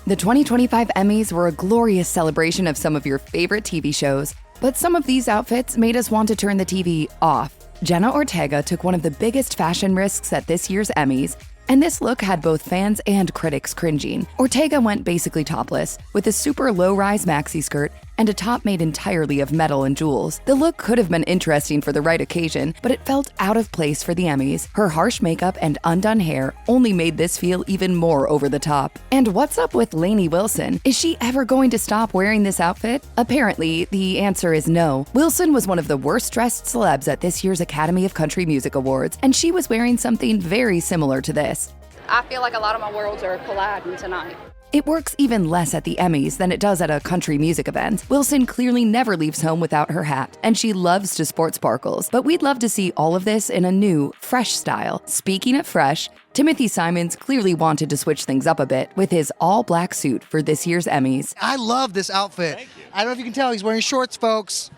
The 2025 Emmys were a glorious celebration of some of your favorite TV shows, but some of these outfits made us want to turn the TV off. Jenna Ortega took one of the biggest fashion risks at this year's Emmys, and this look had both fans and critics cringing. Ortega went basically topless, with a super low-rise maxi skirt and a top made entirely of metal and jewels. The look could have been interesting for the right occasion, but it felt out of place for the Emmys. Her harsh makeup and undone hair only made this feel even more over the top. And what's up with Lainey Wilson? Is she ever going to stop wearing this outfit? Apparently, the answer is no. Wilson was one of the worst-dressed celebs at this year's Academy of Country Music Awards, and she was wearing something very similar to this. I feel like a lot of my worlds are colliding tonight. It works even less at the Emmys than it does at a country music event. Wilson clearly never leaves home without her hat, and she loves to sport sparkles. But we'd love to see all of this in a new, fresh style. Speaking of fresh, Timothy Simons clearly wanted to switch things up a bit with his all-black suit for this year's Emmys. I love this outfit. I don't know if you can tell, he's wearing shorts, folks.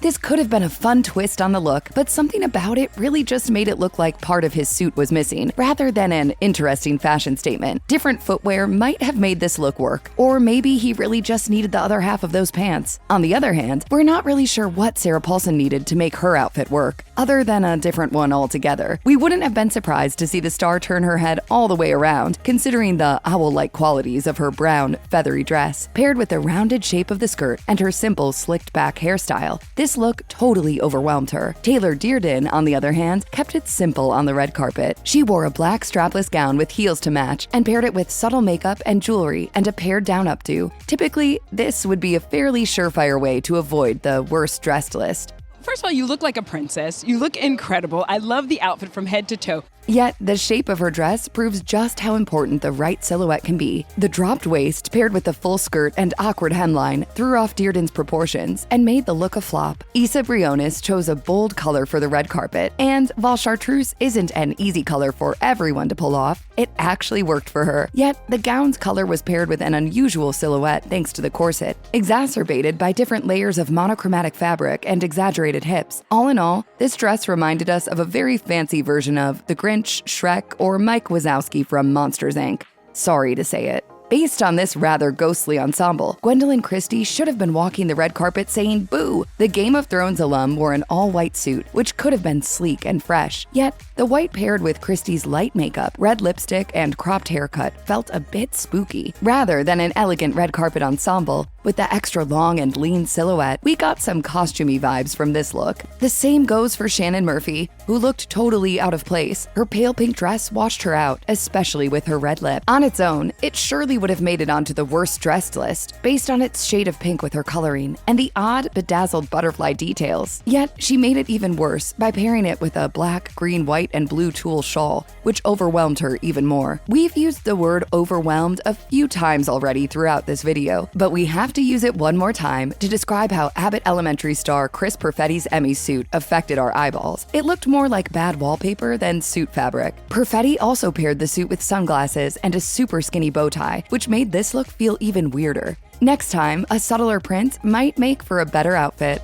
This could have been a fun twist on the look, but something about it really just made it look like part of his suit was missing, rather than an interesting fashion statement. Different footwear might have made this look work, or maybe he really just needed the other half of those pants. On the other hand, we're not really sure what Sarah Paulson needed to make her outfit work, other than a different one altogether. We wouldn't have been surprised to see the star turn her head all the way around, considering the owl-like qualities of her brown, feathery dress, paired with the rounded shape of the skirt and her simple, slicked-back hairstyle. This look totally overwhelmed her. Taylor Dearden, on the other hand, kept it simple on the red carpet. She wore a black strapless gown with heels to match and paired it with subtle makeup and jewelry and a pared down updo. Typically, this would be a fairly surefire way to avoid the worst dressed list. First of all, you look like a princess. You look incredible. I love the outfit from head to toe. Yet, the shape of her dress proves just how important the right silhouette can be. The dropped waist, paired with the full skirt and awkward hemline, threw off Dearden's proportions and made the look a flop. Issa Briones chose a bold color for the red carpet, and while chartreuse isn't an easy color for everyone to pull off, it actually worked for her. Yet, the gown's color was paired with an unusual silhouette thanks to the corset, exacerbated by different layers of monochromatic fabric and exaggerated hips. All in all, this dress reminded us of a very fancy version of the Grinch, Shrek, or Mike Wazowski from Monsters, Inc. Sorry to say it. Based on this rather ghostly ensemble, Gwendolyn Christie should have been walking the red carpet saying boo. The Game of Thrones alum wore an all-white suit, which could have been sleek and fresh. Yet, the white paired with Christie's light makeup, red lipstick, and cropped haircut felt a bit spooky. Rather than an elegant red carpet ensemble, with the extra long and lean silhouette, we got some costumey vibes from this look. The same goes for Shannon Murphy, who looked totally out of place. Her pale pink dress washed her out, especially with her red lip. On its own, it surely would have made it onto the worst dressed list, based on its shade of pink with her coloring and the odd, bedazzled butterfly details. Yet, she made it even worse by pairing it with a black, green, white, and blue tulle shawl, which overwhelmed her even more. We've used the word overwhelmed a few times already throughout this video, but we have to use it one more time to describe how Abbott Elementary star Chris Perfetti's Emmy suit affected our eyeballs. It looked more like bad wallpaper than suit fabric. Perfetti also paired the suit with sunglasses and a super skinny bow tie, which made this look feel even weirder. Next time, a subtler print might make for a better outfit.